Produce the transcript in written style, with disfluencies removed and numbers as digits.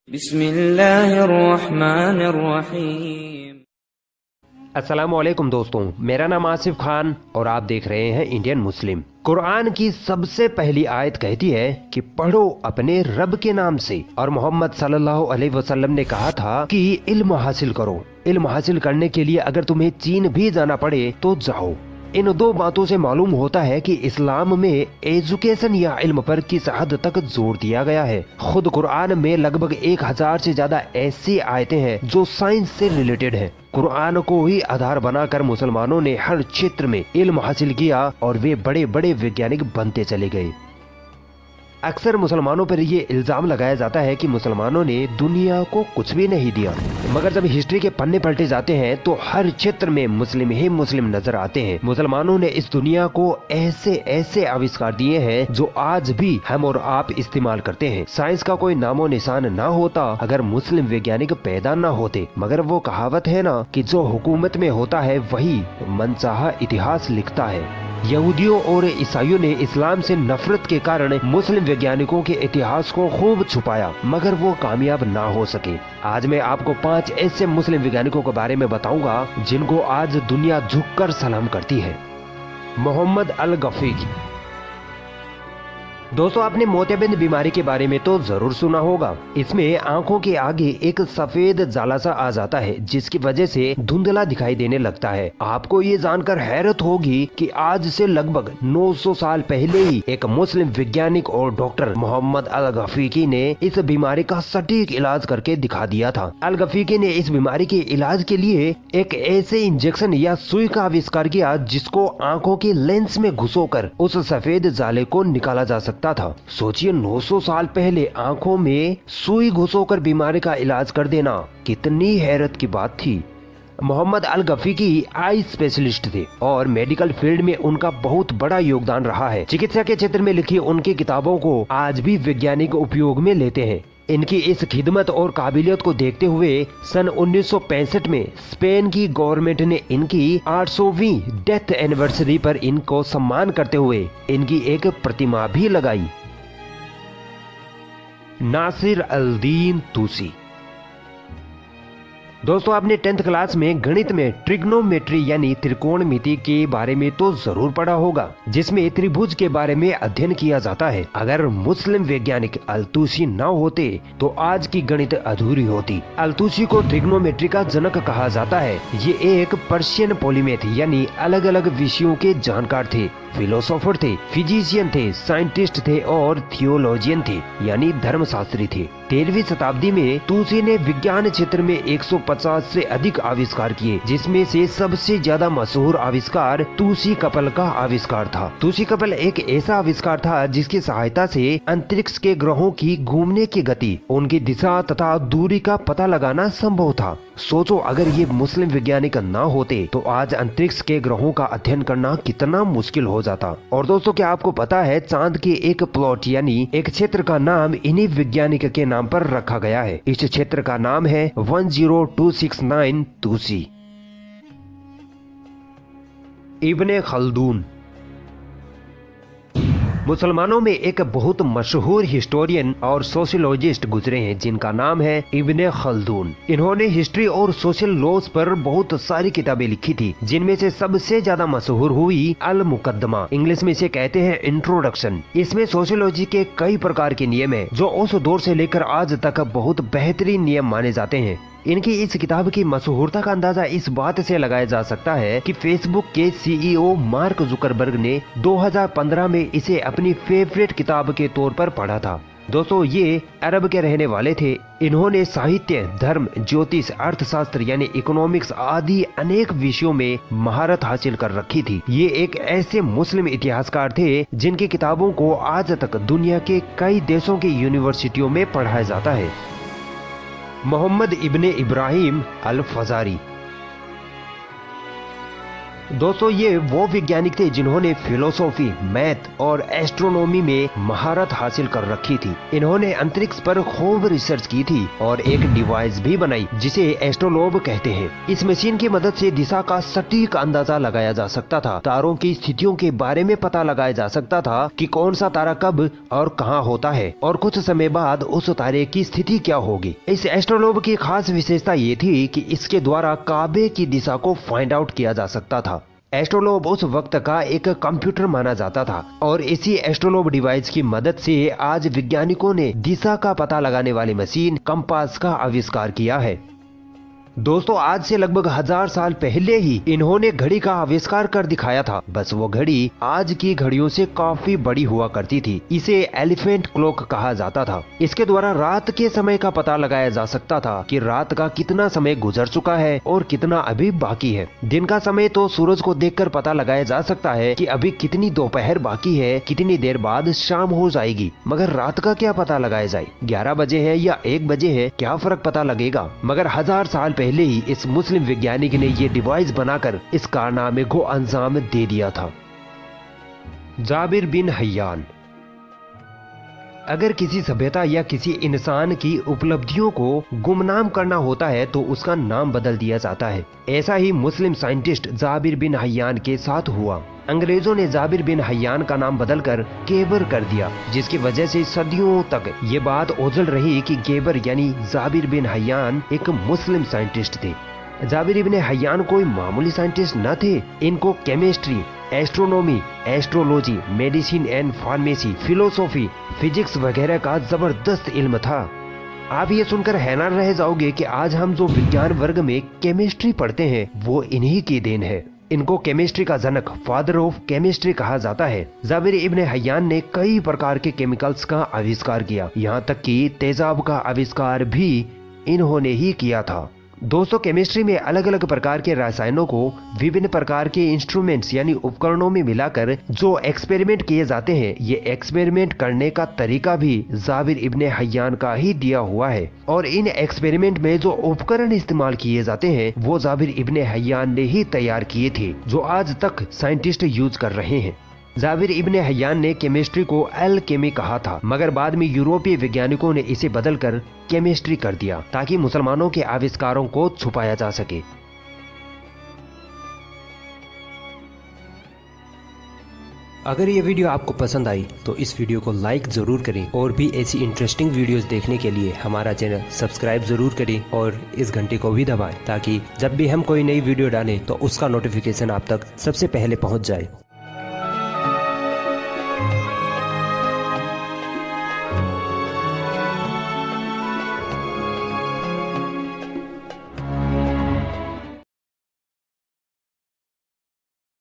बिस्मिल्लाहिर्रहमानिर्रहीम। अस्सलामुअलैकुम दोस्तों, मेरा नाम आसिफ खान और आप देख रहे हैं इंडियन मुस्लिम। कुरान की सबसे पहली आयत कहती है कि पढ़ो अपने रब के नाम से, और मोहम्मद सल्लल्लाहु अलैहि वसल्लम ने कहा था कि इल्म हासिल करो। इल्म हासिल करने के लिए अगर तुम्हें चीन भी जाना पड़े तो जाओ। इन दो बातों से मालूम होता है कि इस्लाम में एजुकेशन या इल्म पर किस हद तक जोर दिया गया है। खुद कुरान में लगभग 1000 से ज्यादा ऐसी आयतें हैं जो साइंस से रिलेटेड हैं। कुरान को ही आधार बनाकर मुसलमानों ने हर क्षेत्र में इल्म हासिल किया और वे बड़े बड़े वैज्ञानिक बनते चले गए। अक्सर मुसलमानों पर ये इल्जाम लगाया जाता है कि मुसलमानों ने दुनिया को कुछ भी नहीं दिया, मगर जब हिस्ट्री के पन्ने पलटे जाते हैं तो हर क्षेत्र में मुस्लिम ही मुस्लिम नजर आते हैं। मुसलमानों ने इस दुनिया को ऐसे ऐसे आविष्कार दिए हैं जो आज भी हम और आप इस्तेमाल करते हैं। साइंस का कोई नामो निशान ना होता अगर मुस्लिम वैज्ञानिक पैदा ना होते। मगर वो कहावत है ना कि जो हुकूमत में होता है वही मनचाहा इतिहास लिखता है। यहूदियों और ईसाइयों ने इस्लाम से नफरत के कारण मुस्लिम वैज्ञानिकों के इतिहास को खूब छुपाया, मगर वो कामयाब ना हो सके। आज मैं आपको 5 ऐसे मुस्लिम वैज्ञानिकों के बारे में बताऊंगा जिनको आज दुनिया झुककर सलाम करती है। मोहम्मद अल गफीकी। दोस्तों, आपने मोतियाबिंद बीमारी के बारे में तो जरूर सुना होगा। इसमें आंखों के आगे एक सफेद जाला सा आ जाता है जिसकी वजह से धुंधला दिखाई देने लगता है। आपको ये जानकर हैरत होगी कि आज से लगभग 900 साल पहले ही एक मुस्लिम वैज्ञानिक और डॉक्टर मोहम्मद अल गफीकी ने इस बीमारी का सटीक इलाज करके दिखा दिया था। अल गफीकी ने इस बीमारी के इलाज के लिए एक ऐसे इंजेक्शन या सुई का आविष्कार किया जिसको आंखों के लेंस में घुसोकर उस सफेद जाले को निकाला जा सकता था। सोचिए, 900 साल पहले आंखों में सुई घुसोकर बीमारी का इलाज कर देना कितनी हैरत की बात थी। मोहम्मद अल गफीकी आई स्पेशलिस्ट थे और मेडिकल फील्ड में उनका बहुत बड़ा योगदान रहा है। चिकित्सा के क्षेत्र में लिखी उनकी किताबों को आज भी वैज्ञानिक उपयोग में लेते हैं। इनकी इस खिदमत और काबिलियत को देखते हुए सन 1965 में स्पेन की गवर्नमेंट ने इनकी 800वीं डेथ एनिवर्सरी पर इनको सम्मान करते हुए इनकी एक प्रतिमा भी लगाई। नासिर अल दीन तूसी। दोस्तों, आपने 10th क्लास में गणित में ट्रिग्नोमेट्री यानी त्रिकोणमिति के बारे में तो जरूर पढ़ा होगा, जिसमें त्रिभुज के बारे में अध्ययन किया जाता है। अगर मुस्लिम वैज्ञानिक अल-तूसी न होते तो आज की गणित अधूरी होती। अल-तूसी को ट्रिग्नोमेट्री का जनक कहा जाता है। ये एक पर्शियन पॉलीमेथ यानी अलग अलग विषयों के जानकार थे। फिलोसोफर थे, फिजिशियन थे, साइंटिस्ट थे और थियोलॉजियन थे यानी धर्मशास्त्री थे। 13वीं शताब्दी में तूसी ने विज्ञान क्षेत्र में 150 से अधिक आविष्कार किए, जिसमें से सबसे ज्यादा मशहूर आविष्कार तूसी कपल का आविष्कार था। तूसी कपल एक ऐसा आविष्कार था जिसकी सहायता से अंतरिक्ष के ग्रहों की घूमने की गति, उनकी दिशा तथा दूरी का पता लगाना संभव था। सोचो, अगर ये मुस्लिम वैज्ञानिक ना होते तो आज अंतरिक्ष के ग्रहों का अध्ययन करना कितना मुश्किल हो जाता। और दोस्तों, क्या आपको पता है चांद के एक प्लॉट यानी एक क्षेत्र का नाम इन्हीं वैज्ञानिक के नाम पर रखा गया है। इस क्षेत्र का नाम है 10269 तूसी। इब्ने खल्दून। मुसलमानों में एक बहुत मशहूर हिस्टोरियन और सोशियोलॉजिस्ट गुजरे हैं जिनका नाम है इब्ने खल्दून। इन्होंने हिस्ट्री और सोशल लॉज पर बहुत सारी किताबें लिखी थी, जिनमें से सबसे ज्यादा मशहूर हुई अल मुकद्दमा, इंग्लिश में इसे कहते हैं इंट्रोडक्शन। इसमें सोशियोलॉजी के कई प्रकार के नियम है जो उस दौर से लेकर आज तक बहुत बेहतरीन नियम माने जाते हैं। इनकी इस किताब की मशहूरता का अंदाजा इस बात से लगाया जा सकता है कि फेसबुक के सीईओ मार्क जुकरबर्ग ने 2015 में इसे अपनी फेवरेट किताब के तौर पर पढ़ा था। दोस्तों, ये अरब के रहने वाले थे। इन्होंने साहित्य, धर्म, ज्योतिष, अर्थशास्त्र यानी इकोनॉमिक्स आदि अनेक विषयों में महारत हासिल कर रखी थी। ये एक ऐसे मुस्लिम इतिहासकार थे जिनकी किताबों को आज तक दुनिया के कई देशों की यूनिवर्सिटियों में पढ़ाया जाता है। मोहम्मद इब्ने इब्राहिम अल फजारी। दोस्तों ये वो वैज्ञानिक थे जिन्होंने फिलोसॉफी, मैथ और एस्ट्रोनॉमी में महारत हासिल कर रखी थी। इन्होंने अंतरिक्ष पर खूब रिसर्च की थी और एक डिवाइस भी बनाई जिसे एस्ट्रोलोब कहते हैं। इस मशीन की मदद से दिशा का सटीक अंदाजा लगाया जा सकता था, तारों की स्थितियों के बारे में पता लगाया जा सकता था कि कौन सा तारा कब और कहाँ होता है और कुछ समय बाद उस तारे की स्थिति क्या होगी। इस एस्ट्रोलोब की खास विशेषता ये थी कि इसके द्वारा काबे की दिशा को फाइंड आउट किया जा सकता था। एस्ट्रोलोब उस वक्त का एक कंप्यूटर माना जाता था और इसी एस्ट्रोलोब डिवाइस की मदद से आज वैज्ञानिकों ने दिशा का पता लगाने वाली मशीन कंपास का आविष्कार किया है। दोस्तों आज से लगभग 1000 साल पहले ही इन्होंने घड़ी का आविष्कार कर दिखाया था। बस वो घड़ी आज की घड़ियों से काफी बड़ी हुआ करती थी। इसे एलिफेंट क्लॉक कहा जाता था। इसके द्वारा रात के समय का पता लगाया जा सकता था कि रात का कितना समय गुजर चुका है और कितना अभी बाकी है। दिन का समय तो सूरज को देखकर पता लगाया जा सकता है कि अभी कितनी दोपहर बाकी है, कितनी देर बाद शाम हो जाएगी। मगर रात का क्या पता लगाया जाए, 11 बजे है या 1 बजे है, क्या फर्क पता लगेगा। मगर 1000 साल पहले ही इस मुस्लिम वैज्ञानिक ने ये डिवाइस बनाकर इस कारनामे को अंजाम दे दिया था। जाबिर बिन हय्यान। अगर किसी सभ्यता या किसी इंसान की उपलब्धियों को गुमनाम करना होता है तो उसका नाम बदल दिया जाता है। ऐसा ही मुस्लिम साइंटिस्ट जाबिर बिन हय्यान के साथ हुआ। अंग्रेजों ने जाबिर बिन हय्यान का नाम बदलकर गेबर कर दिया, जिसकी वजह से सदियों तक ये बात ओझल रही कि गेबर यानी जाबिर बिन हय्यान एक मुस्लिम साइंटिस्ट थे। जाबिर इब्न हय्यान कोई मामूली साइंटिस्ट न थे। इनको chemistry, astronomy, astrology, medicine and pharmacy, philosophy, physics वगैरह का जबरदस्त इल्म था। आप ये सुनकर हैरान रह जाओगे कि आज हम जो विज्ञान वर्ग में केमिस्ट्री पढ़ते हैं वो इन्हीं की देन है। इनको केमिस्ट्री का जनक, फादर ऑफ केमिस्ट्री कहा जाता है। जाबिर इब्न हय्यान ने कई प्रकार के केमिकल्स का आविष्कार किया, यहाँ तक कि तेजाब का आविष्कार भी इन्होंने ही किया था। दोस्तों केमिस्ट्री में अलग अलग प्रकार के रसायनों को विभिन्न प्रकार के इंस्ट्रूमेंट्स यानी उपकरणों में मिलाकर जो एक्सपेरिमेंट किए जाते हैं, ये एक्सपेरिमेंट करने का तरीका भी जाबिर इब्न हय्यान का ही दिया हुआ है। और इन एक्सपेरिमेंट में जो उपकरण इस्तेमाल किए जाते हैं वो जाबिर इब्न हय्यान ने ही तैयार किए थे, जो आज तक साइंटिस्ट यूज कर रहे हैं। जाबिर इब्न हय्यान ने केमिस्ट्री को एल्केमी कहा था, मगर बाद में यूरोपीय वैज्ञानिकों ने इसे बदलकर केमिस्ट्री कर दिया ताकि मुसलमानों के आविष्कारों को छुपाया जा सके। अगर ये वीडियो आपको पसंद आई तो इस वीडियो को लाइक जरूर करें और भी ऐसी इंटरेस्टिंग वीडियोस देखने के लिए हमारा चैनल सब्सक्राइब जरूर करें और इस घंटे को भी दबाएं ताकि जब भी हम कोई नई वीडियो डालें तो उसका नोटिफिकेशन आप तक सबसे पहले पहुंच जाए।